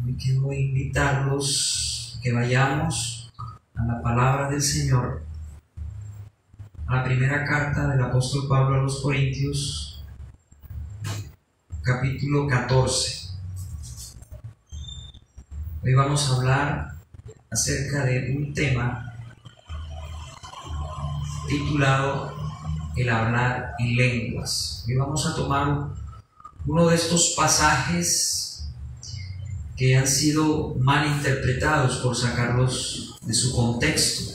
Hoy quiero invitarlos a que vayamos a la palabra del Señor, a la primera carta del apóstol Pablo a los Corintios, capítulo 14. Hoy vamos a hablar acerca de un tema titulado el hablar en lenguas. Hoy vamos a tomar uno de estos pasajes que han sido mal interpretados por sacarlos de su contexto.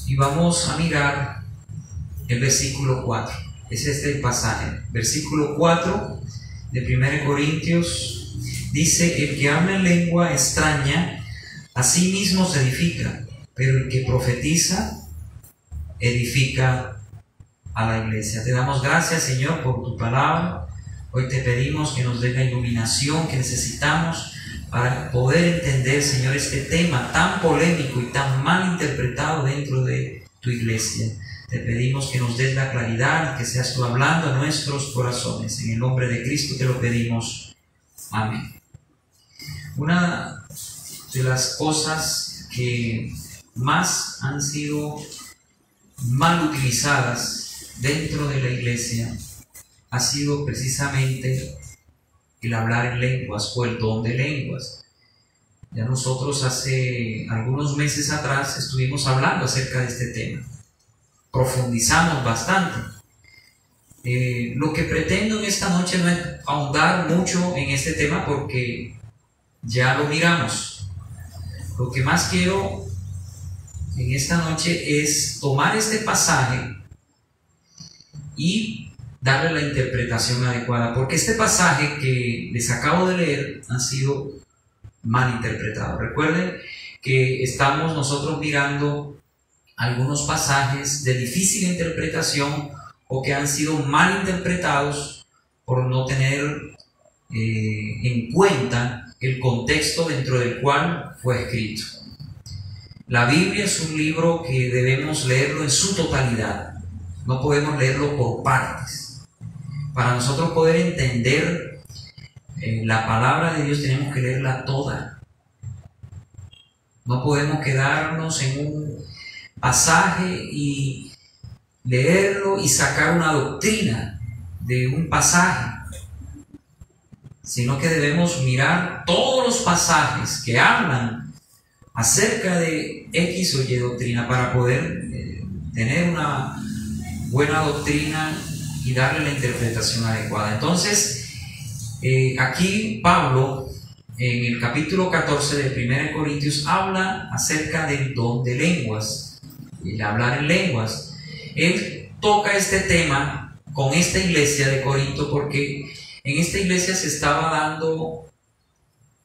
Y vamos a mirar el versículo 4. Es este el pasaje. Versículo 4 de 1 Corintios dice: el que habla en lengua extraña a sí mismo se edifica, pero el que profetiza edifica a la iglesia. Te damos gracias, Señor, por tu palabra. Hoy te pedimos que nos dé la iluminación que necesitamos para poder entender, Señor, este tema tan polémico y tan mal interpretado dentro de tu iglesia. Te pedimos que nos des la claridad y que seas tú hablando a nuestros corazones. En el nombre de Cristo te lo pedimos. Amén. Una de las cosas que más han sido mal utilizadas dentro de la iglesia ha sido precisamente el hablar en lenguas o el don de lenguas. Ya nosotros hace algunos meses atrás estuvimos hablando acerca de este tema. Profundizamos bastante. Lo que pretendo en esta noche no es ahondar mucho en este tema porque ya lo miramos. Lo que más quiero en esta noche es tomar este pasaje y darle la interpretación adecuada, porque este pasaje que les acabo de leer ha sido mal interpretado. Recuerden que estamos nosotros mirando algunos pasajes de difícil interpretación o que han sido mal interpretados por no tener en cuenta el contexto dentro del cual fue escrito. La Biblia es un libro que debemos leerlo en su totalidad, no podemos leerlo por partes. Para nosotros poder entender la palabra de Dios tenemos que leerla toda. No podemos quedarnos en un pasaje y leerlo y sacar una doctrina de un pasaje, sino que debemos mirar todos los pasajes que hablan acerca de X o Y doctrina para poder tener una buena doctrina y darle la interpretación adecuada. Entonces, aquí Pablo, en el capítulo 14 de 1 Corintios, habla acerca del don de lenguas, el hablar en lenguas. Él toca este tema con esta iglesia de Corinto porque en esta iglesia se estaba dando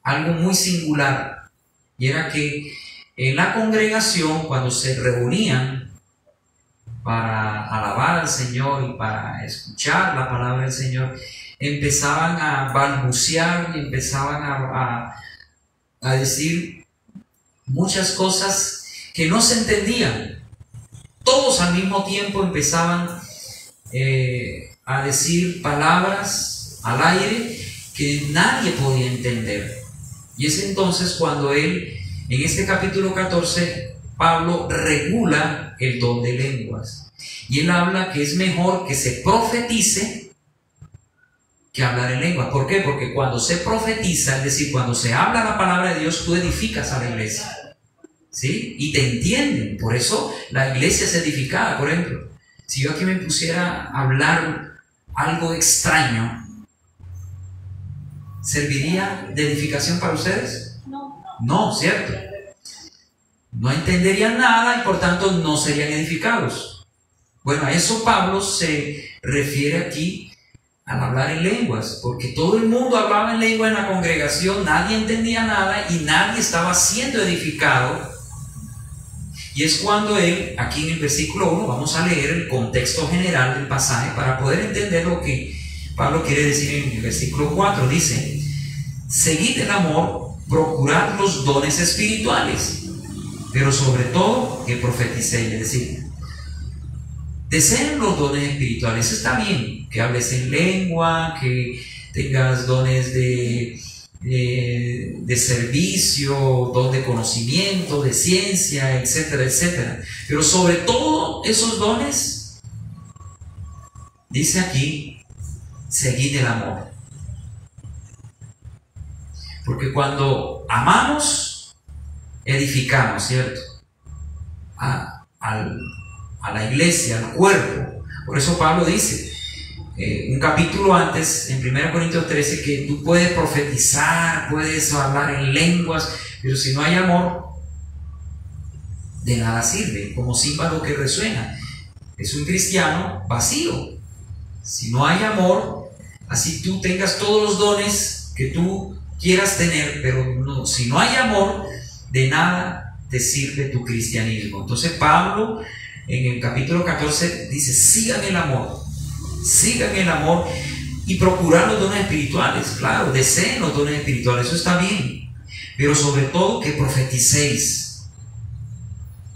algo muy singular, y era que en la congregación, cuando se reunían para alabar al Señor y para escuchar la palabra del Señor, empezaban a balbucear y empezaban a decir muchas cosas que no se entendían. Todos al mismo tiempo empezaban a decir palabras al aire que nadie podía entender. Y es entonces cuando él, en este capítulo 14, Pablo regula el don de lenguas. Y él habla que es mejor que se profetice que hablar en lenguas. ¿Por qué? Porque cuando se profetiza, es decir, cuando se habla la palabra de Dios, tú edificas a la iglesia, ¿sí? Y te entienden. Por eso la iglesia es edificada. Por ejemplo, si yo aquí me pusiera a hablar algo extraño, ¿serviría de edificación para ustedes? No, ¿cierto? No entenderían nada y por tanto no serían edificados. Bueno, a eso Pablo se refiere aquí al hablar en lenguas, porque todo el mundo hablaba en lengua en la congregación, nadie entendía nada y nadie estaba siendo edificado. Y es cuando él, aquí en el versículo 1, vamos a leer el contexto general del pasaje para poder entender lo que Pablo quiere decir en el versículo 4. Dice: seguid el amor, procurad los dones espirituales, pero sobre todo que profeticéis. Es decir, deseen los dones espirituales. Está bien que hables en lengua, que tengas dones de de servicio, don de conocimiento, de ciencia, etcétera, etcétera. Pero sobre todo esos dones, dice aquí, seguid el amor. Porque cuando amamos, edificamos, ¿cierto? A la iglesia, al cuerpo. Por eso Pablo dice, un capítulo antes, en 1 Corintios 13, que tú puedes profetizar, puedes hablar en lenguas, pero si no hay amor, de nada sirve, como címbalo que resuena. Es un cristiano vacío. Si no hay amor, así tú tengas todos los dones que tú quieras tener, pero no, si no hay amor, de nada te sirve tu cristianismo. Entonces Pablo en el capítulo 14 dice, sigan el amor y procurar los dones espirituales. Claro, deseen los dones espirituales, eso está bien, pero sobre todo que profeticéis.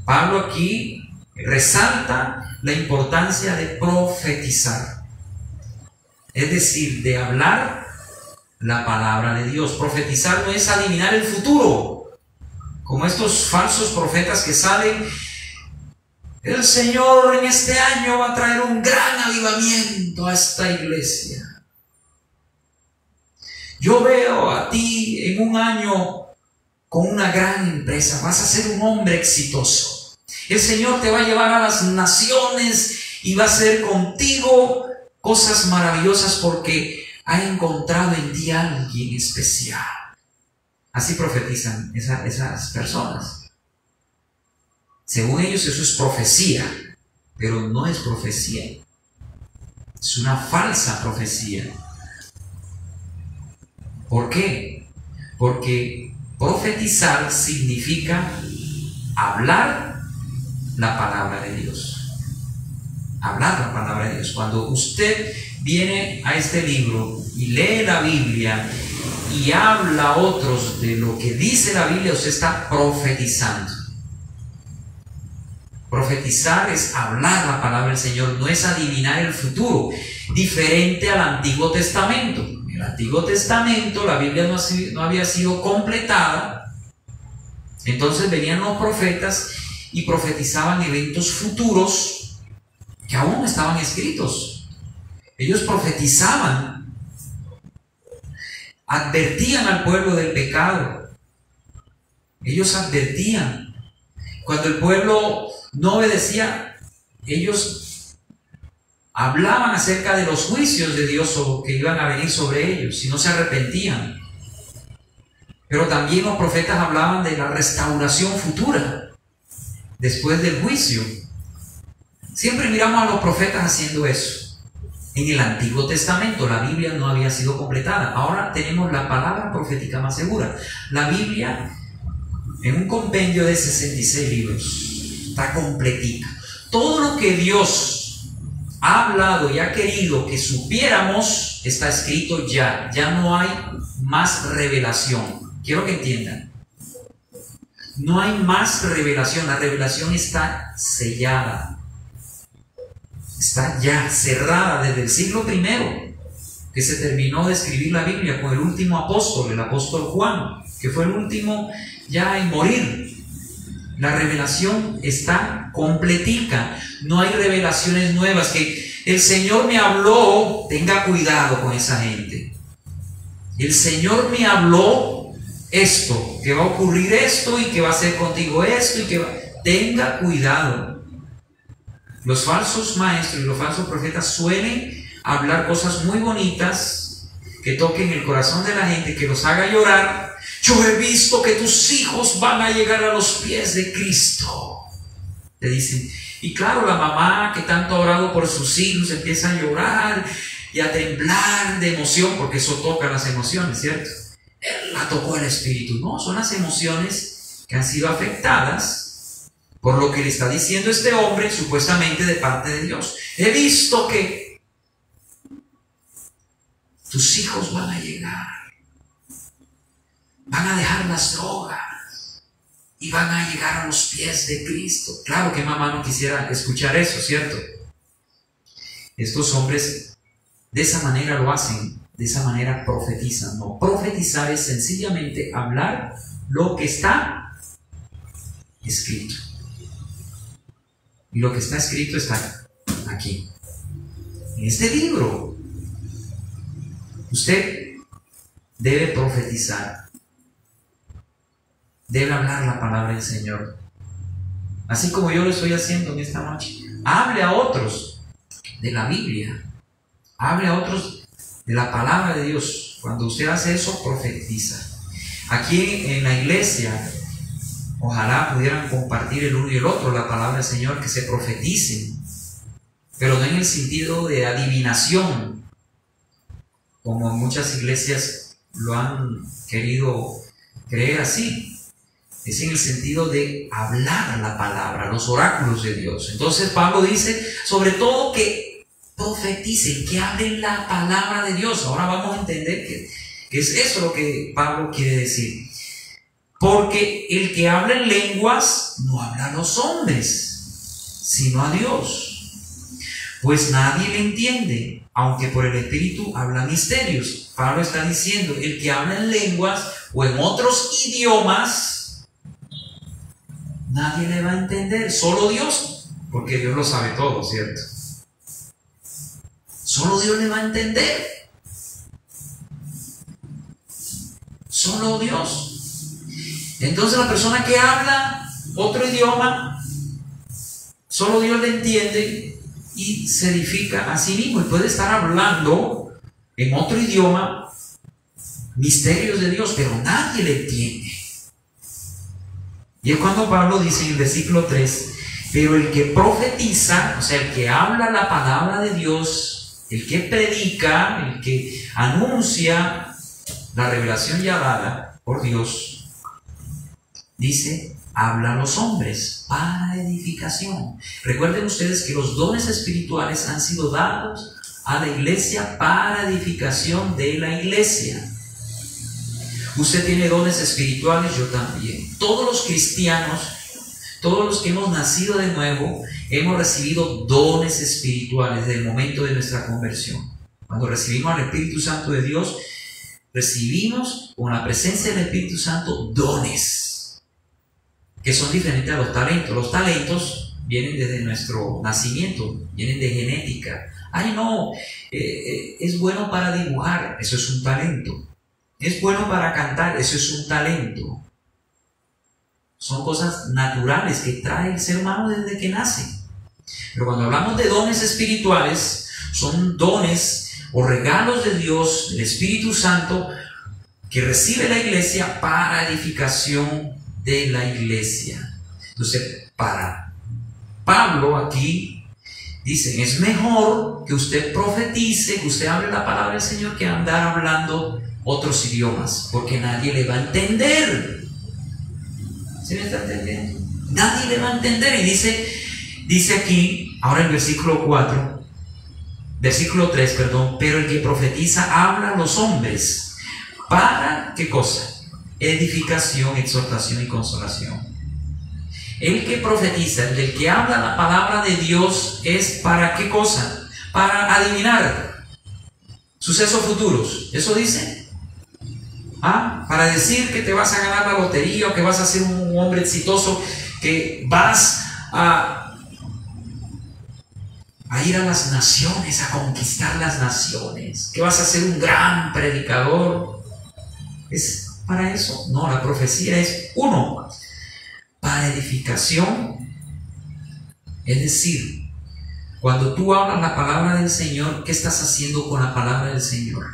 Pablo aquí resalta la importancia de profetizar, es decir, de hablar la palabra de Dios. Profetizar no es adivinar el futuro, como estos falsos profetas que salen: el Señor en este año va a traer un gran avivamiento a esta iglesia. Yo veo a ti en un año con una gran empresa, vas a ser un hombre exitoso. El Señor te va a llevar a las naciones y va a hacer contigo cosas maravillosas porque ha encontrado en ti a alguien especial. Así profetizan esas personas. Según ellos eso es profecía, pero no es profecía. Es una falsa profecía. ¿Por qué? Porque profetizar significa hablar la palabra de Dios. Hablar la palabra de Dios. Cuando usted viene a este libro y lee la Biblia y habla a otros de lo que dice la Biblia, usted está profetizando. Profetizar es hablar la palabra del Señor, no es adivinar el futuro, diferente al Antiguo Testamento. En el Antiguo Testamento la Biblia no había sido completada, entonces venían los profetas y profetizaban eventos futuros que aún no estaban escritos. Ellos profetizaban, advertían al pueblo del pecado, ellos advertían. Cuando el pueblo no obedecía, ellos hablaban acerca de los juicios de Dios que iban a venir sobre ellos si no se arrepentían. Pero también los profetas hablaban de la restauración futura después del juicio. Siempre miramos a los profetas haciendo eso. En el Antiguo Testamento la Biblia no había sido completada. Ahora tenemos la palabra profética más segura. La Biblia, en un compendio de 66 libros, está completica. Todo lo que Dios ha hablado y ha querido que supiéramos está escrito ya. Ya no hay más revelación. Quiero que entiendan. No hay más revelación. La revelación está sellada. Está ya cerrada desde el siglo I, que se terminó de escribir la Biblia con el último apóstol, el apóstol Juan, que fue el último ya en morir. La revelación está completica. No hay revelaciones nuevas. Que el Señor me habló, tenga cuidado con esa gente. El Señor me habló esto, que va a ocurrir esto y que va a hacer contigo esto y que va... Tenga cuidado. Los falsos maestros y los falsos profetas suelen hablar cosas muy bonitas que toquen el corazón de la gente, que los haga llorar. Yo he visto que tus hijos van a llegar a los pies de Cristo, te dicen. Y claro, la mamá que tanto ha orado por sus hijos empieza a llorar y a temblar de emoción, porque eso toca las emociones, ¿cierto? Él la tocó el espíritu. No, son las emociones que han sido afectadas por lo que le está diciendo este hombre, supuestamente de parte de Dios. He visto que tus hijos van a llegar, van a dejar las drogas y van a llegar a los pies de Cristo. Claro que mamá no quisiera escuchar eso, ¿cierto? Estos hombres de esa manera lo hacen de esa manera profetizan. No, profetizar es sencillamente hablar lo que está escrito. Y lo que está escrito está aquí, en este libro. Usted debe profetizar, debe hablar la palabra del Señor, así como yo lo estoy haciendo en esta noche. Hable a otros de la Biblia, hable a otros de la palabra de Dios. Cuando usted hace eso, profetiza. Aquí en la iglesia, ojalá pudieran compartir el uno y el otro la palabra del Señor, que se profeticen, pero no en el sentido de adivinación, como muchas iglesias lo han querido creer así. Es en el sentido de hablar la palabra, los oráculos de Dios. Entonces Pablo dice, sobre todo que profeticen, que hablen la palabra de Dios. Ahora vamos a entender que es eso lo que Pablo quiere decir. Porque el que habla en lenguas no habla a los hombres, sino a Dios. Pues nadie le entiende, aunque por el Espíritu habla misterios. Pablo está diciendo, el que habla en lenguas o en otros idiomas, nadie le va a entender, solo Dios, porque Dios lo sabe todo, ¿cierto? Solo Dios le va a entender. Solo Dios. Entonces la persona que habla otro idioma, solo Dios le entiende y se edifica a sí mismo. Y puede estar hablando en otro idioma misterios de Dios, pero nadie le entiende. Y es cuando Pablo dice en el versículo 3, pero el que profetiza, o sea, el que habla la palabra de Dios, el que predica, el que anuncia la revelación ya dada por Dios, dice, habla a los hombres para edificación. Recuerden ustedes que los dones espirituales han sido dados a la iglesia para edificación de la iglesia. Usted tiene dones espirituales, yo también. Todos los cristianos, todos los que hemos nacido de nuevo, hemos recibido dones espirituales desde el momento de nuestra conversión. Cuando recibimos al Espíritu Santo de Dios, recibimos con la presencia del Espíritu Santo dones que son diferentes a los talentos. Los talentos vienen desde nuestro nacimiento, vienen de genética. Ay, no, es bueno para dibujar, eso es un talento. Es bueno para cantar, eso es un talento. Son cosas naturales que trae el ser humano desde que nace. Pero cuando hablamos de dones espirituales, son dones o regalos de Dios, del Espíritu Santo, que recibe la iglesia para edificación de la iglesia. Entonces, para Pablo aquí, dicen, es mejor que usted profetice, que usted hable la palabra del Señor, que andar hablando otros idiomas, porque nadie le va a entender. ¿Sí me está entendiendo? Nadie le va a entender. Y dice aquí, ahora el versículo 3, pero el que profetiza habla a los hombres. ¿Para qué cosa? Edificación, exhortación y consolación. El que profetiza, el que habla la palabra de Dios, es ¿para qué cosa? Para adivinar sucesos futuros. ¿Eso dice? Para decir que te vas a ganar la lotería o que vas a ser un hombre exitoso, que vas a ir a las naciones, a conquistar las naciones, que vas a ser un gran predicador. ¿Es para eso? No, la profecía es para edificación. Es decir, cuando tú hablas la palabra del Señor, ¿qué estás haciendo con la palabra del Señor?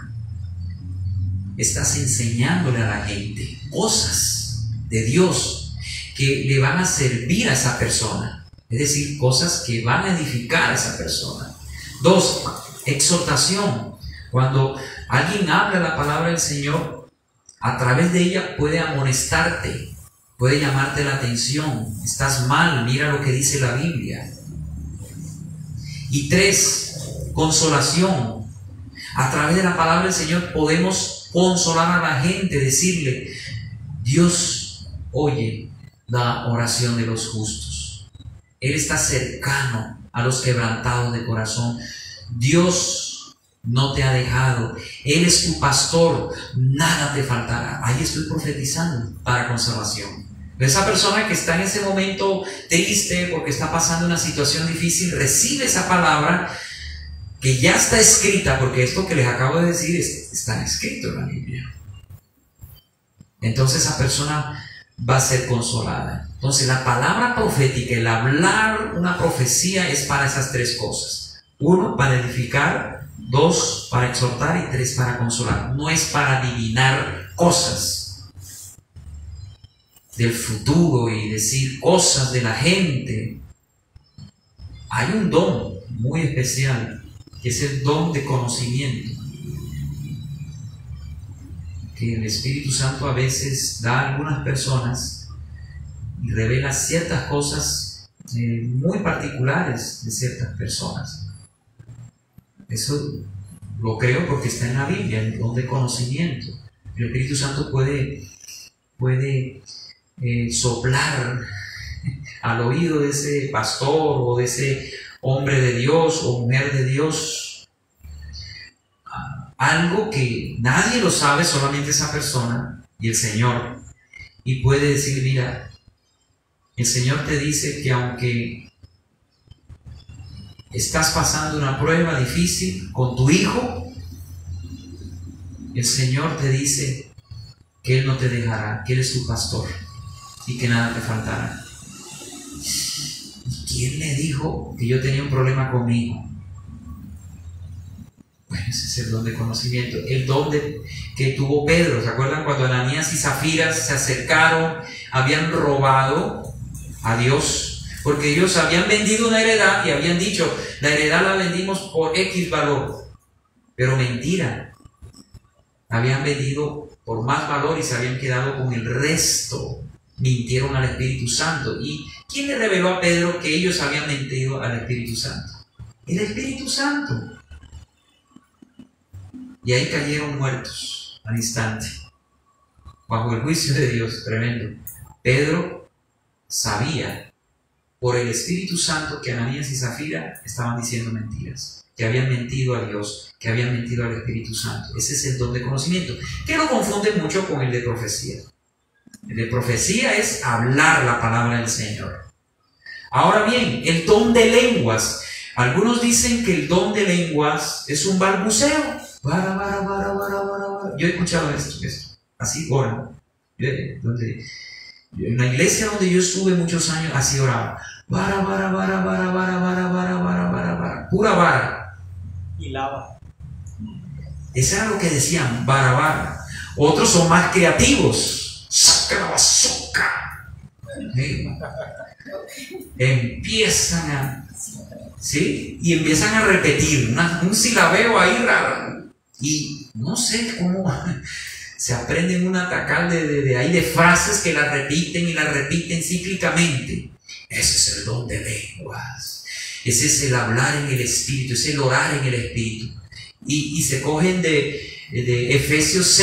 Estás enseñándole a la gente cosas de Dios que le van a servir a esa persona. Es decir, cosas que van a edificar a esa persona. 2, exhortación. Cuando alguien habla la palabra del Señor, a través de ella puede amonestarte, puede llamarte la atención. Estás mal, mira lo que dice la Biblia. Y 3, consolación. A través de la palabra del Señor podemos consolar a la gente, decirle, Dios oye la oración de los justos. Él está cercano a los quebrantados de corazón. Dios no te ha dejado, Él es tu pastor, nada te faltará. Ahí estoy profetizando para conservación. Esa persona que está en ese momento triste porque está pasando una situación difícil, recibe esa palabra que ya está escrita, porque esto que les acabo de decir está escrito en la Biblia. Entonces esa persona va a ser consolada. Entonces la palabra profética, el hablar una profecía, es para esas tres cosas. 1, para edificar; 2, para exhortar; y 3, para consolar. No es para adivinar cosas del futuro y decir cosas de la gente. Hay un don muy especial, que es el don de conocimiento, que el Espíritu Santo a veces da a algunas personas y revela ciertas cosas muy particulares de ciertas personas. Eso lo creo porque está en la Biblia, el don de conocimiento. El Espíritu Santo puede soplar al oído de ese pastor o de ese hombre de Dios o mujer de Dios algo que nadie lo sabe, solamente esa persona y el Señor. Y puede decir: mira, el Señor te dice que aunque estás pasando una prueba difícil con tu hijo, el Señor te dice que Él no te dejará, que Él es tu pastor y que nada te faltará. ¿Quién le dijo que yo tenía un problema conmigo? Bueno, ese es el don de conocimiento. El don que tuvo Pedro. ¿Se acuerdan cuando Ananías y Zafira se acercaron? Habían robado a Dios, porque ellos habían vendido una heredad y habían dicho: la heredad la vendimos por X valor. Pero mentira. Habían vendido por más valor y se habían quedado con el resto. Mintieron al Espíritu Santo. ¿Y quién le reveló a Pedro que ellos habían mentido al Espíritu Santo? El Espíritu Santo. Y ahí cayeron muertos al instante, bajo el juicio de Dios. Tremendo. Pedro sabía por el Espíritu Santo que Ananías y Zafira estaban diciendo mentiras, que habían mentido a Dios, que habían mentido al Espíritu Santo. Ese es el don de conocimiento, que lo confunde mucho con el de profecía. El de profecía es hablar la palabra del Señor. Ahora bien, el don de lenguas. Algunos dicen que el don de lenguas es un balbuceo. Yo he escuchado esto. Así oran. En la iglesia donde yo estuve muchos años, así oraba. Pura vara. Y lava. Eso era lo que decían, vara. Otros son más creativos. Saca la bazooka. Empiezan a... ¿sí? Y empiezan a repetir un silabeo ahí raro. Y no sé cómo se aprenden un atacal de frases que las repiten y las repiten cíclicamente. Ese es el don de lenguas. Ese es el hablar en el Espíritu, es el orar en el Espíritu. Y se cogen de Efesios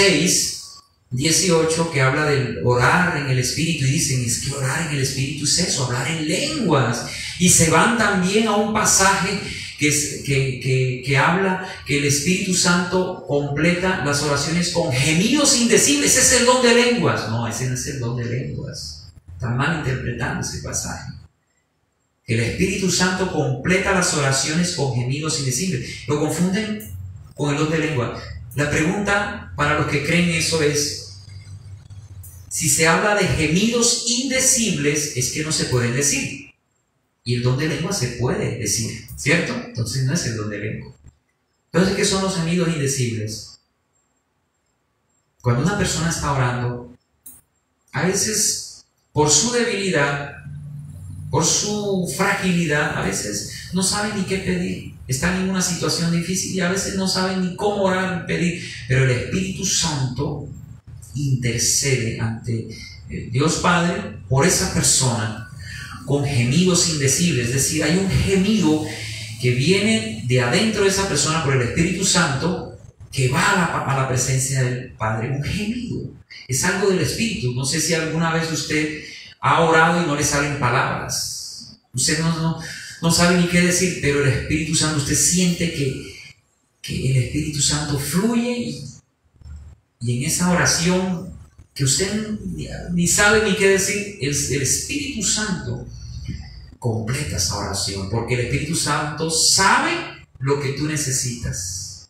6:18, que habla del orar en el Espíritu, y dicen: es que orar en el Espíritu es eso, hablar en lenguas. Y se van también a un pasaje que habla que el Espíritu Santo completa las oraciones con gemidos indecibles. Ese es el don de lenguas. No, ese no es el don de lenguas. Están mal interpretando ese pasaje. El Espíritu Santo completa las oraciones con gemidos indecibles. Lo confunden con el don de lengua. La pregunta para los que creen eso es: si se habla de gemidos indecibles, es que no se pueden decir. Y el don de lengua se puede decir, ¿cierto? Entonces no es el don de lengua. Entonces, ¿qué son los gemidos indecibles? Cuando una persona está orando, a veces por su debilidad, por su fragilidad, a veces no saben ni qué pedir. Están en una situación difícil y a veces no saben ni cómo orar ni pedir. Pero el Espíritu Santo intercede ante Dios Padre por esa persona con gemidos indecibles. Es decir, hay un gemido que viene de adentro de esa persona por el Espíritu Santo, que va a la presencia del Padre. Un gemido. Es algo del Espíritu. No sé si alguna vez usted ha orado y no le salen palabras. Usted no sabe ni qué decir, pero el Espíritu Santo, usted siente que el Espíritu Santo fluye y en esa oración que usted ni sabe ni qué decir, el Espíritu Santo completa esa oración, porque el Espíritu Santo sabe lo que tú necesitas.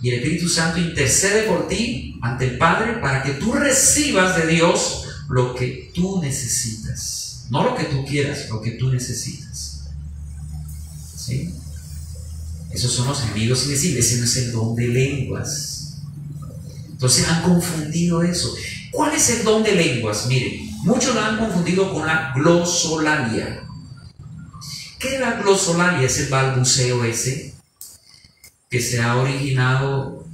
Y el Espíritu Santo intercede por ti ante el Padre para que tú recibas de Dios lo que tú necesitas. No lo que tú quieras, lo que tú necesitas. ¿Sí? Esos son los gemidos invisibles, ese no es el don de lenguas. Entonces han confundido eso. ¿Cuál es el don de lenguas? Miren, muchos lo han confundido con la glosolalia. ¿Qué es la glosolalia? Es el balbuceo ese que se ha originado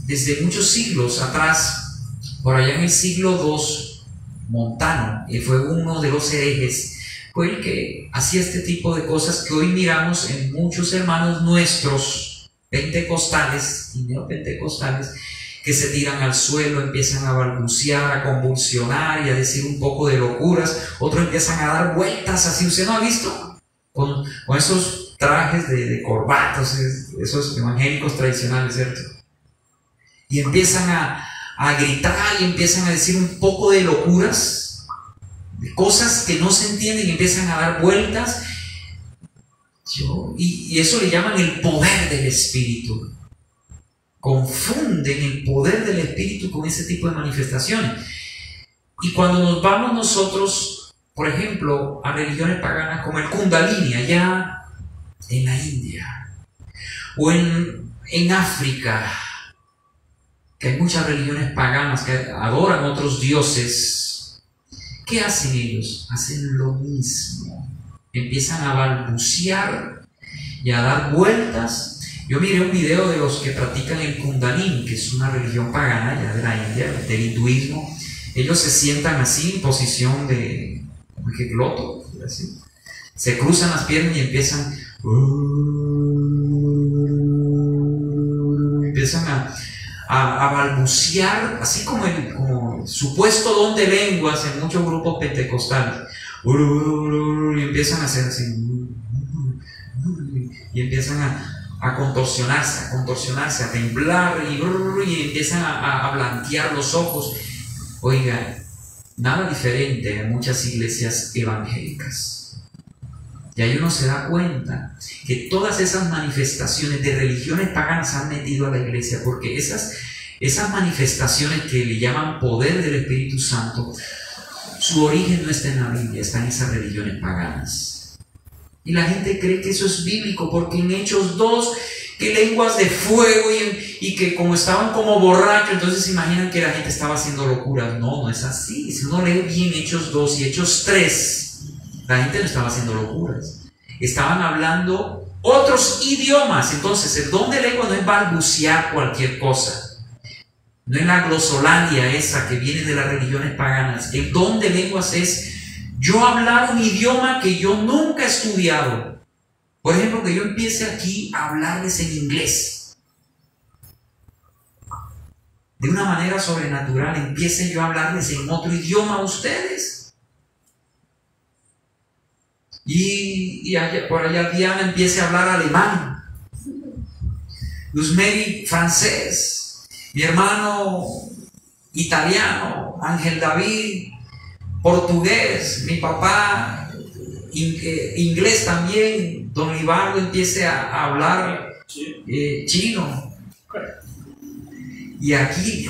desde muchos siglos atrás. Por allá en el siglo II, Montano fue uno de los herejes, fue el que hacía este tipo de cosas que hoy miramos en muchos hermanos nuestros pentecostales y neopentecostales, que se tiran al suelo, empiezan a balbucear, a convulsionar y a decir un poco de locuras. Otros empiezan a dar vueltas así. ¿Usted no ha visto? Con esos trajes de corbatas, esos evangélicos tradicionales, ¿cierto? Y empiezan a gritar y empiezan a decir un poco de locuras, de cosas que no se entienden, y empiezan a dar vueltas. Y eso le llaman el poder del Espíritu. Confunden el poder del Espíritu con ese tipo de manifestaciones. Y cuando nos vamos nosotros, por ejemplo, a religiones paganas como el Kundalini, allá en la India, o en África, que hay muchas religiones paganas que adoran otros dioses, ¿qué hacen ellos? Hacen lo mismo. Empiezan a balbucear y a dar vueltas. Yo miré un video de los que practican el Kundalini, que es una religión pagana ya de la India, del hinduismo. Ellos se sientan así en posición de gloto, así. Se cruzan las piernas y empiezan a balbucear, así como el supuesto don de lenguas en muchos grupos pentecostales. Y empiezan a hacer así. Y empiezan a contorsionarse, a temblar y empiezan a blanquear los ojos. Oiga, nada diferente en muchas iglesias evangélicas. Y ahí uno se da cuenta que todas esas manifestaciones de religiones paganas han metido a la iglesia, porque esas manifestaciones que le llaman poder del Espíritu Santo, su origen no está en la Biblia, está en esas religiones paganas. Y la gente cree que eso es bíblico, porque en Hechos 2, que lenguas de fuego y que como estaban como borrachos, entonces se imaginan que la gente estaba haciendo locuras. No, no es así. Si uno lee bien Hechos 2 y Hechos 3, la gente no estaba haciendo locuras. Estaban hablando otros idiomas. Entonces el don de lengua no es balbucear cualquier cosa. No es la glosolalia esa que viene de las religiones paganas. El don de lenguas es yo hablar un idioma que yo nunca he estudiado. Por ejemplo, que yo empiece aquí a hablarles en inglés. De una manera sobrenatural, empiece yo a hablarles en otro idioma a ustedes. Y por allá Diana empiece a hablar alemán. Luzmeri francés. Mi hermano italiano, Ángel David portugués, mi papá inglés también, don Libardo empiece a hablar chino. Y aquí,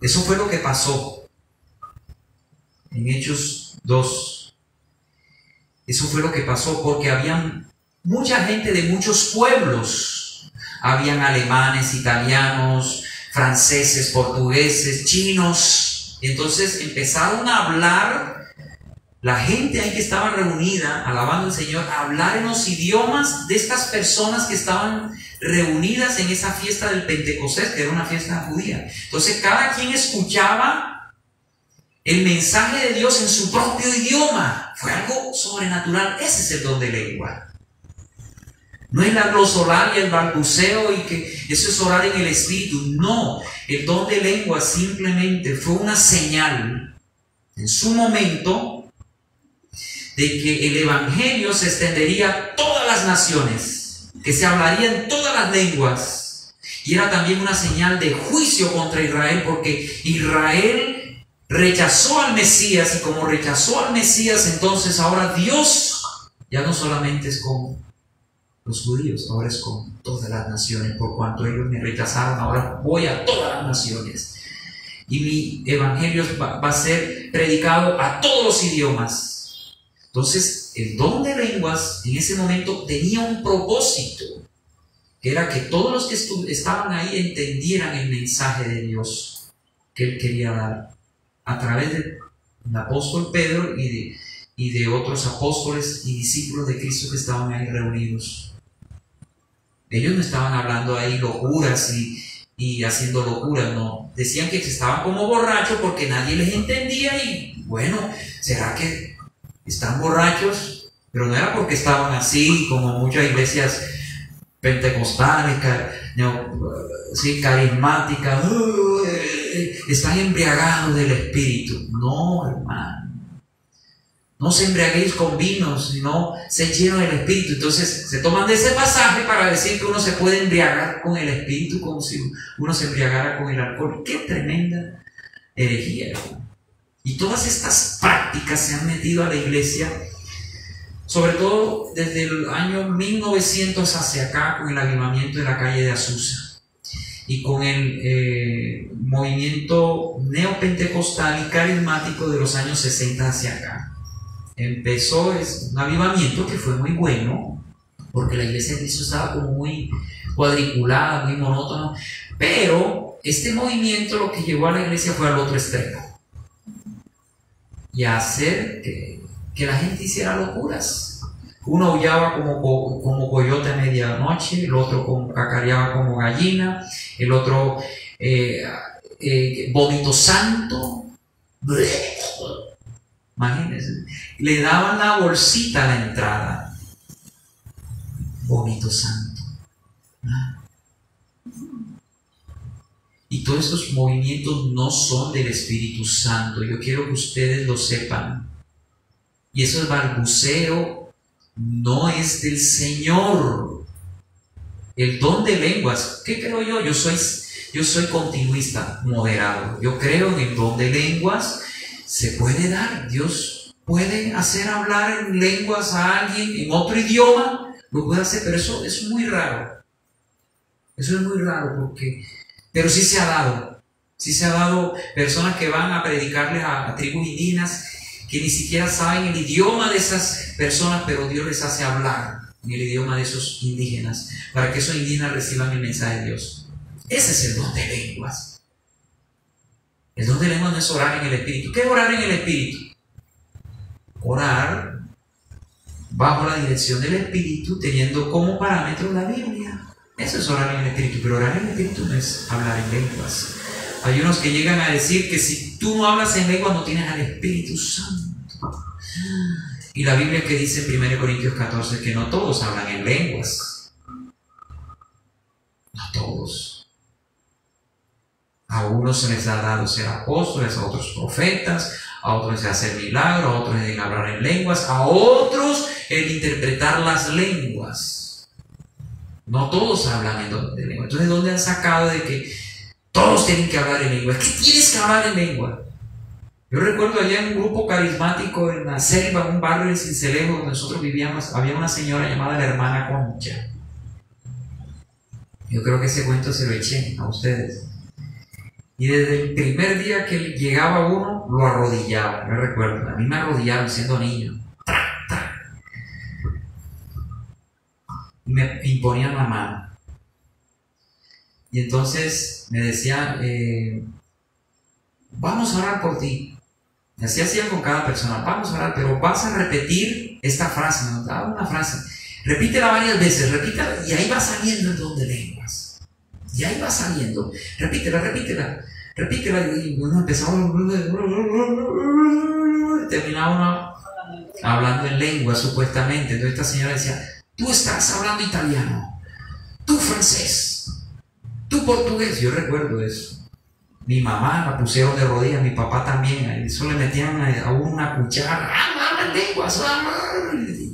eso fue lo que pasó en Hechos 2. Eso fue lo que pasó, porque habían mucha gente de muchos pueblos. Habían alemanes, italianos, franceses, portugueses, chinos. Entonces empezaron a hablar, la gente ahí que estaba reunida, alabando al Señor, a hablar en los idiomas de estas personas que estaban reunidas en esa fiesta del Pentecostés, que era una fiesta judía. Entonces cada quien escuchaba el mensaje de Dios en su propio idioma. Fue algo sobrenatural. Ese es el don de lengua. No es la glosolalia, el balbuceo y que eso es orar en el Espíritu. No, el don de lengua simplemente fue una señal en su momento de que el evangelio se extendería a todas las naciones, que se hablaría en todas las lenguas. Y era también una señal de juicio contra Israel, porque Israel rechazó al Mesías, y como rechazó al Mesías, entonces ahora Dios ya no solamente es con los judíos, ahora es con todas las naciones. Por cuanto ellos me rechazaron, ahora voy a todas las naciones. Y mi evangelio va a ser predicado a todos los idiomas. Entonces, el don de lenguas en ese momento tenía un propósito, que era que todos los que estaban ahí entendieran el mensaje de Dios que Él quería dar a través del apóstol Pedro y de otros apóstoles y discípulos de Cristo que estaban ahí reunidos. Ellos no estaban hablando ahí locuras y haciendo locuras, no. Decían que estaban como borrachos porque nadie les entendía, y bueno, ¿será que están borrachos? Pero no era porque estaban así como muchas iglesias pentecostales, carismáticas, están embriagados del Espíritu. No, hermano. No se embriaguéis con vinos, sino se llenen del Espíritu. Entonces se toman de ese pasaje para decir que uno se puede embriagar con el Espíritu como si uno se embriagara con el alcohol. ¡Qué tremenda herejía! Y todas estas prácticas se han metido a la iglesia, sobre todo desde el año 1900 hacia acá, con el avivamiento de la calle de Azusa y con el movimiento neopentecostal y carismático de los años 60 hacia acá. Empezó un avivamiento que fue muy bueno, porque la iglesia de Cristo estaba como muy cuadriculada, muy monótona, pero este movimiento lo que llevó a la iglesia fue al otro extremo, y a hacer que la gente hiciera locuras. Uno aullaba como coyote a medianoche, el otro cacareaba como gallina, el otro vómito santo. Imagínense, le daban la bolsita a la entrada. Vómito santo. Y todos estos movimientos no son del Espíritu Santo. Yo quiero que ustedes lo sepan. Y eso es balbuceo, no es del Señor. El don de lenguas, ¿qué creo yo? Yo soy continuista, moderado. Yo creo en el don de lenguas. Se puede dar, Dios puede hacer hablar en lenguas a alguien en otro idioma, lo puede hacer, pero eso es muy raro. Eso es muy raro pero sí se ha dado personas que van a predicarles a tribus indígenas que ni siquiera saben el idioma de esas personas, pero Dios les hace hablar en el idioma de esos indígenas, para que esos indígenas reciban el mensaje de Dios. Ese es el don de lenguas. El don de lenguas no es orar en el Espíritu. ¿Qué es orar en el Espíritu? Orar bajo la dirección del Espíritu, teniendo como parámetro la Biblia. Eso es orar en el Espíritu. Pero orar en el Espíritu no es hablar en lenguas. Hay unos que llegan a decir que si tú no hablas en lenguas no tienes al Espíritu Santo. Y la Biblia que dice en 1 Corintios 14 que no todos hablan en lenguas. No todos. A unos se les ha dado ser apóstoles, a otros profetas, a otros el hacer milagros, a otros el hablar en lenguas, a otros el interpretar las lenguas. No todos hablan en lenguas. Entonces, ¿de dónde han sacado de que todos tienen que hablar en lenguas? ¿Qué tienes que hablar en lengua? Yo recuerdo allá en un grupo carismático en la selva, en un barrio en Sincelejo donde nosotros vivíamos, había una señora llamada la hermana Concha. Yo creo que ese cuento se lo eché a ustedes. Y desde el primer día que llegaba uno, lo arrodillaba. Me recuerdo, a mí me arrodillaron siendo niño. Y me imponían la mano. Y entonces me decía, vamos a orar por ti. Y así hacía con cada persona, vamos a orar, pero vas a repetir esta frase. Nos daba una frase. Repítela varias veces, repítela, y ahí va saliendo el don de lenguas. Y ahí va saliendo. Repítela. Y uno empezaba, terminaba uno hablando en lengua supuestamente. Entonces esta señora decía, tú estás hablando italiano, tú francés, tú portugués. Yo recuerdo eso. Mi mamá la pusieron de rodillas, mi papá también. Eso le metían a uno una cuchara. ¡Habla en lenguas!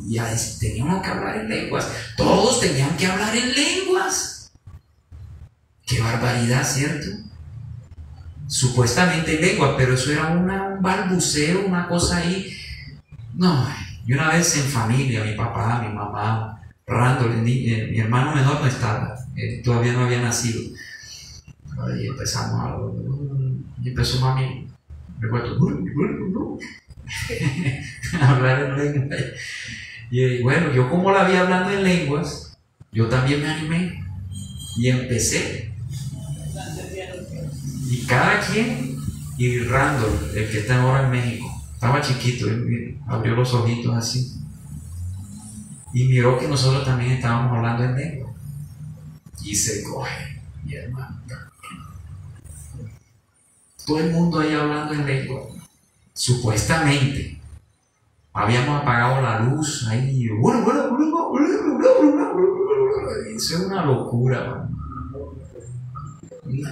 Y ahí teníamos que hablar en lenguas. Todos tenían que hablar en lenguas. ¡Qué barbaridad!, ¿cierto? Supuestamente en lengua, pero eso era un balbuceo, una cosa ahí. No, y una vez en familia, mi papá, mi mamá, Randall, mi hermano menor no estaba, él todavía no había nacido. Y empezamos y empezó mami, recuerdo, a hablar en lengua. Y bueno, yo como la vi hablando en lenguas, yo también me animé y empecé. Y cada quien, y Randall, el que está ahora en México, estaba chiquito, él abrió los ojitos así y miró que nosotros también estábamos hablando en lengua y se coge, mi hermano. Todo el mundo ahí hablando en lengua, supuestamente. Habíamos apagado la luz ahí. Eso es una locura, man.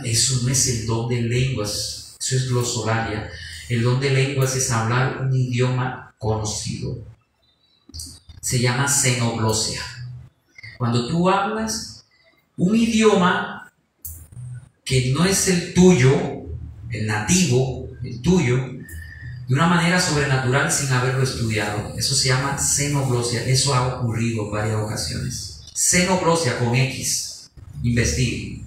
Eso no es el don de lenguas, eso es glosolalia. El don de lenguas es hablar un idioma conocido. Se llama xenoglosia. Cuando tú hablas un idioma que no es el tuyo, el nativo, el tuyo, de una manera sobrenatural sin haberlo estudiado, eso se llama xenoglosia. Eso ha ocurrido en varias ocasiones. Xenoglosia con X, investiguen.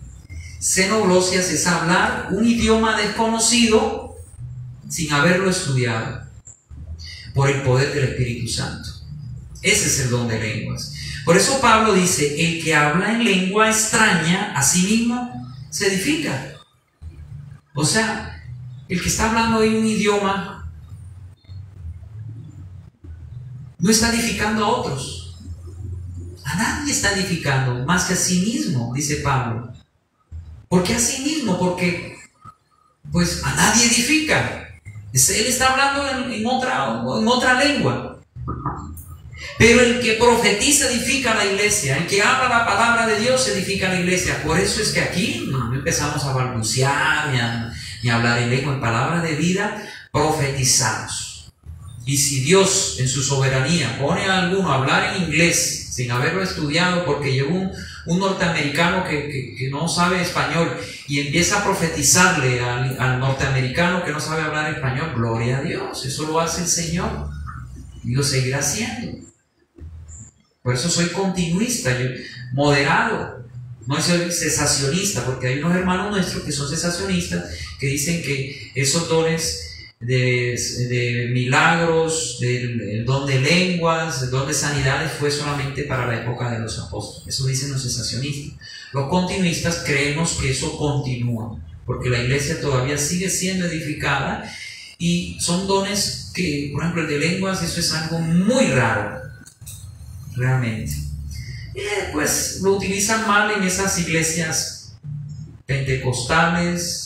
Xenoglosias es hablar un idioma desconocido sin haberlo estudiado por el poder del Espíritu Santo. Ese es el don de lenguas. Por eso Pablo dice: el que habla en lengua extraña a sí mismo se edifica. O sea, el que está hablando en un idioma no está edificando a otros. A nadie está edificando más que a sí mismo, dice Pablo. ¿Por qué a sí mismo? Porque pues a nadie edifica. Él está hablando en otra lengua. Pero el que profetiza edifica a la iglesia. El que habla la palabra de Dios edifica a la iglesia. Por eso es que aquí no empezamos a balbucear ni a hablar en lengua. En palabra de vida profetizamos. Y si Dios en su soberanía pone a alguno a hablar en inglés sin haberlo estudiado, porque llegó un norteamericano que no sabe español y empieza a profetizarle al norteamericano que no sabe hablar español, gloria a Dios, eso lo hace el Señor y lo seguirá haciendo. Por eso soy continuista, moderado, no soy cesacionista, porque hay unos hermanos nuestros que son cesacionistas que dicen que esos dones de milagros, el don de lenguas, el don de sanidades fue solamente para la época de los apóstoles. Eso dicen los cesacionistas. Los continuistas creemos que eso continúa, porque la iglesia todavía sigue siendo edificada y son dones que, por ejemplo, el de lenguas, eso es algo muy raro, realmente. Y pues lo utilizan mal en esas iglesias pentecostales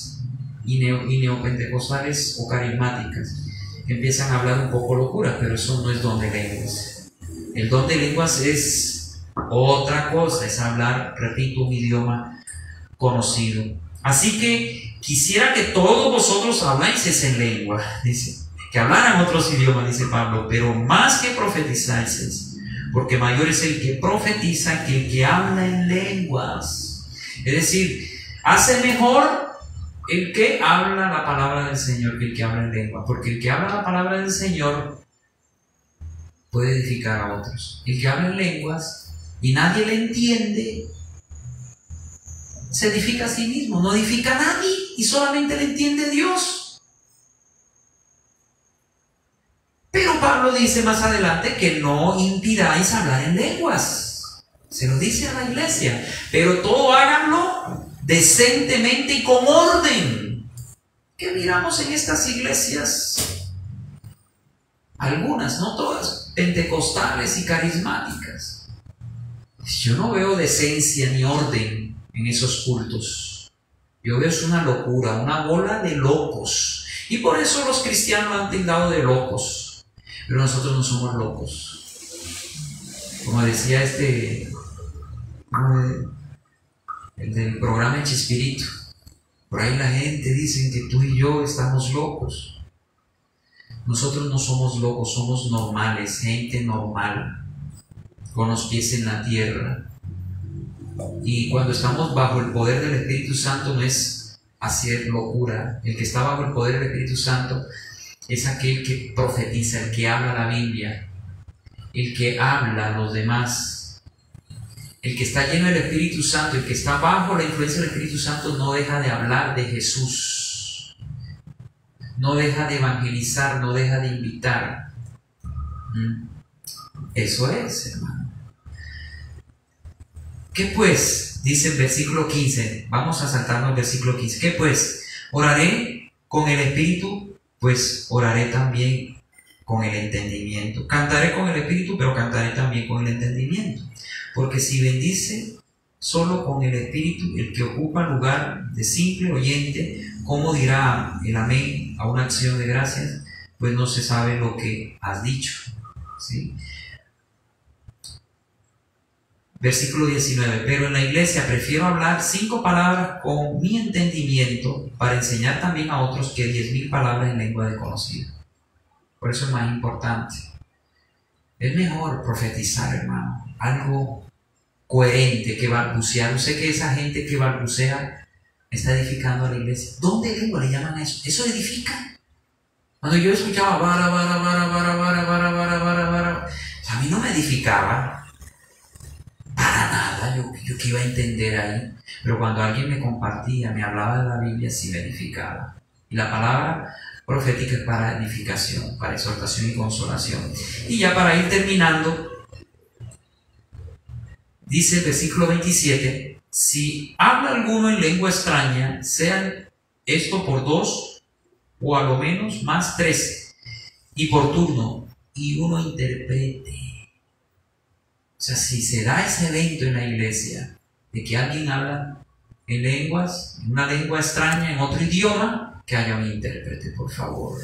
y neopentecostales o carismáticas. Empiezan a hablar un poco locuras, pero eso no es don de lenguas. El don de lenguas es otra cosa, es hablar, repito, un idioma conocido. Así que quisiera que todos vosotros habláis en lengua, dice, que hablaran otros idiomas, dice Pablo, pero más que profetizáis, porque mayor es el que profetiza que el que habla en lenguas. Es decir, hace mejor el que habla la palabra del Señor que el que habla en lengua, porque el que habla la palabra del Señor puede edificar a otros. El que habla en lenguas y nadie le entiende, se edifica a sí mismo, no edifica a nadie y solamente le entiende Dios. Pero Pablo dice más adelante que no impidáis hablar en lenguas. Se lo dice a la iglesia, pero todo háganlo decentemente y con orden. ¿Qué miramos en estas iglesias? Algunas, no todas, pentecostales y carismáticas. Yo no veo decencia ni orden en esos cultos. Yo veo es una locura, una bola de locos. Y por eso los cristianos han tildado de locos. Pero nosotros no somos locos. Como decía el del programa de Chespirito, Por ahí la gente dice que tú y yo estamos locos. Nosotros no somos locos, somos normales, gente normal, con los pies en la tierra. Y cuando estamos bajo el poder del Espíritu Santo no es hacer locura. El que está bajo el poder del Espíritu Santo es aquel que profetiza, el que habla la Biblia, el que habla a los demás, el que está lleno del Espíritu Santo, el que está bajo la influencia del Espíritu Santo no deja de hablar de Jesús, no deja de evangelizar, no deja de invitar. Eso es, hermano. ¿Qué pues? Dice el versículo 15. Vamos a saltarnos el versículo 15. ¿Qué pues? ¿Oraré con el Espíritu? Pues oraré también con el entendimiento. Cantaré con el Espíritu, pero cantaré también con el entendimiento. Porque si bendice solo con el Espíritu, el que ocupa lugar de simple oyente, ¿cómo dirá el amén a una acción de gracias? Pues no se sabe lo que has dicho. ¿Sí? Versículo 19. Pero en la iglesia prefiero hablar 5 palabras con mi entendimiento para enseñar también a otros que 10.000 palabras en lengua desconocida. Por eso es más importante. Es mejor profetizar, hermano, algo coherente que balbucear. Yo sé que esa gente que balbucea está edificando a la iglesia. ¿Dónde lengua le llaman a eso? ¿Eso edifica? Cuando yo escuchaba a mí no me edificaba. Para nada, yo que iba a entender ahí. Pero cuando alguien me compartía, me hablaba de la Biblia, sí me edificaba. Y la palabra profética es para edificación, para exhortación y consolación. Y ya para ir terminando, dice el versículo 27, si habla alguno en lengua extraña, sean esto por 2 o a lo menos más 3, y por turno, y uno interprete. O sea, si se da ese evento en la iglesia de que alguien habla en lenguas, en una lengua extraña, en otro idioma, que haya un intérprete, por favor.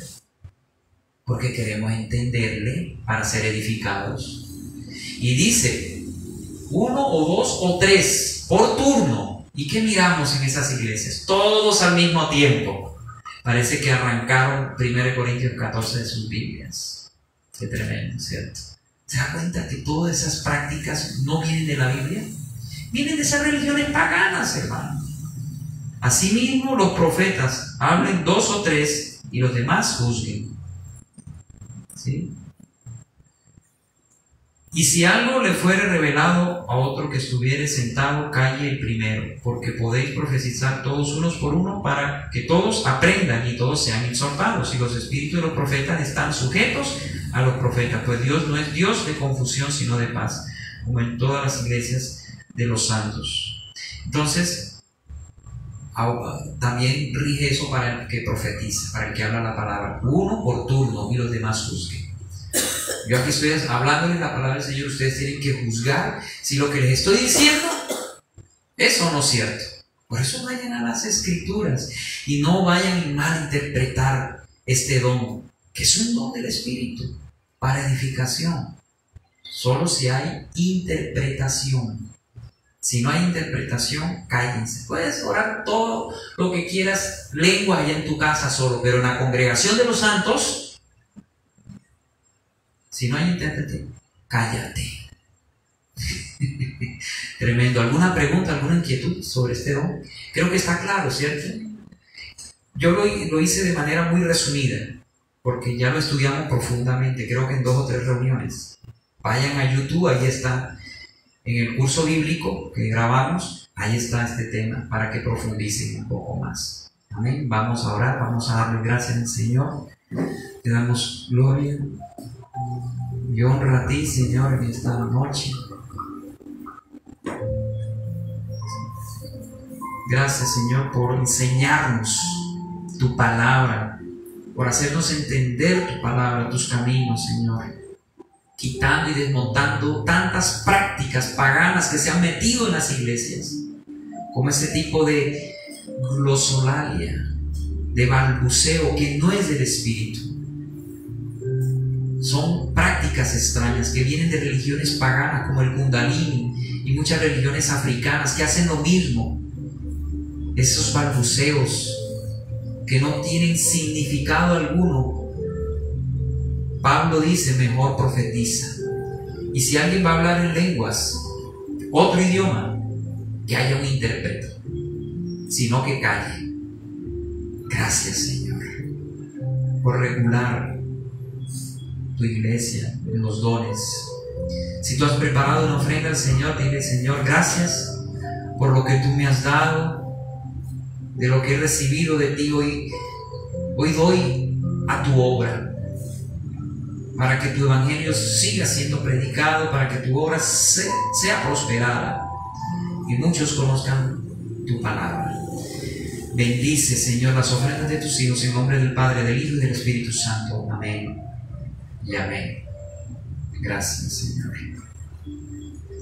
Porque queremos entenderle para ser edificados. Y dice, 1 o 2 o 3 por turno. ¿Y qué miramos en esas iglesias? Todos al mismo tiempo. Parece que arrancaron 1 Corintios 14 de sus Biblias. Qué tremendo, ¿cierto? ¿Se da cuenta que todas esas prácticas no vienen de la Biblia? Vienen de esas religiones paganas, hermano. Asimismo, los profetas hablen 2 o 3 y los demás juzguen. ¿Sí? Y si algo le fuere revelado a otro que estuviere sentado, calle el primero, porque podéis profetizar todos unos por uno para que todos aprendan y todos sean exhortados. Y los espíritus de los profetas están sujetos a los profetas, pues Dios no es Dios de confusión, sino de paz, como en todas las iglesias de los santos. Entonces, también rige eso para el que profetiza, para el que habla la palabra, uno por turno y los demás juzguen. Yo aquí estoy hablándoles la palabra del Señor, ustedes tienen que juzgar si lo que les estoy diciendo es o no cierto. Por eso vayan a las Escrituras y no vayan a malinterpretar este don, que es un don del Espíritu para edificación. Solo si hay interpretación. Si no hay interpretación, cállense. Puedes orar todo lo que quieras, lengua allá en tu casa solo, pero en la congregación de los santos, si no hay intérprete, cállate. Tremendo. ¿Alguna pregunta, alguna inquietud sobre este don? Creo que está claro, ¿cierto? Yo lo hice de manera muy resumida, porque ya lo estudiamos profundamente, creo que en 2 o 3 reuniones. Vayan a YouTube, ahí está. En el curso bíblico que grabamos, ahí está este tema, para que profundicen un poco más. Amén. Vamos a orar, vamos a darle gracias al Señor. Te damos gloria y honra a ti, Señor, en esta noche. Gracias, Señor, por enseñarnos tu palabra, por hacernos entender tu palabra, tus caminos, Señor, quitando y desmontando tantas prácticas paganas que se han metido en las iglesias, como ese tipo de glosolalia, de balbuceo que no es del Espíritu. Son prácticas extrañas que vienen de religiones paganas como el Kundalini y muchas religiones africanas que hacen lo mismo. esos balbuceos que no tienen significado alguno. Pablo dice, mejor profetiza. Y si alguien va a hablar en lenguas, otro idioma, que haya un intérprete, sino que calle. Gracias, Señor, por regular tu iglesia en los dones. Si tú has preparado una ofrenda al Señor, dile, Señor, gracias por lo que tú me has dado, de lo que he recibido de ti hoy. Hoy doy a tu obra, para que tu evangelio siga siendo predicado, para que tu obra sea prosperada y muchos conozcan tu palabra. Bendice, Señor, las ofrendas de tus hijos en nombre del Padre, del Hijo y del Espíritu Santo. Amén y amén. Gracias, Señor.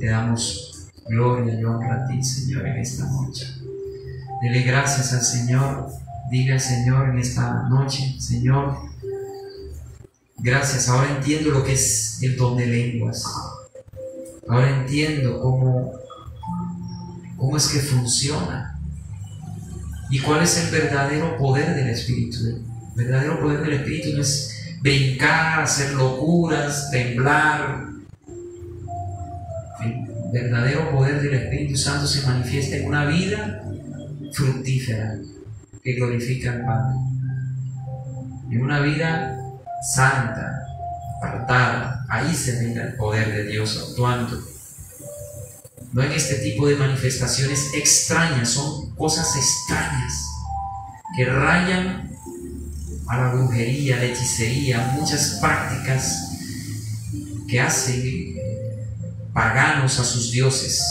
Te damos gloria y honra a ti, Señor, en esta noche. Dele gracias al Señor. Diga al Señor en esta noche, Señor, gracias. Ahora entiendo lo que es el don de lenguas. Ahora entiendo cómo es que funciona y cuál es el verdadero poder del Espíritu. El verdadero poder del Espíritu no es brincar, hacer locuras, temblar. El verdadero poder del Espíritu Santo se manifiesta en una vida fructífera que glorifica al Padre, en una vida santa, apartada. Ahí se ve el poder de Dios actuando, no en este tipo de manifestaciones extrañas. Son cosas extrañas que rayan a la brujería, a la hechicería, muchas prácticas que hacen paganos a sus dioses.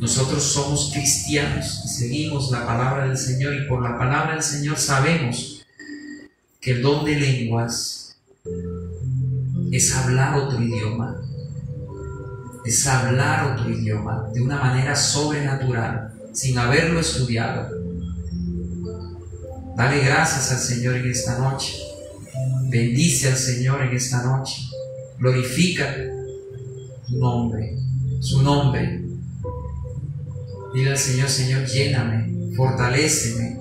Nosotros somos cristianos y seguimos la palabra del Señor, y por la palabra del Señor sabemos que el don de lenguas es hablar otro idioma, es hablar otro idioma de una manera sobrenatural, sin haberlo estudiado. Dale gracias al Señor en esta noche. Bendice al Señor en esta noche. Glorifica tu nombre, su nombre. Dile al Señor, Señor, lléname, fortaléceme,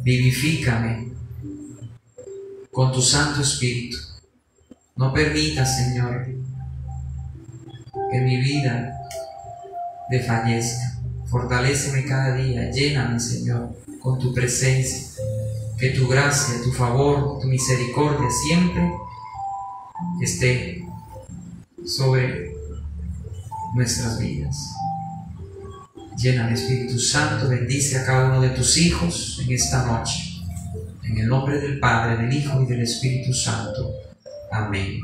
vivifícame con tu Santo Espíritu. No permitas, Señor, que mi vida desfallezca. Fortaléceme cada día, lléname, Señor, con tu presencia. Que tu gracia, tu favor, tu misericordia siempre esté sobre nuestras vidas. Lléname, Espíritu Santo, bendice a cada uno de tus hijos en esta noche. En el nombre del Padre, del Hijo y del Espíritu Santo. Amén.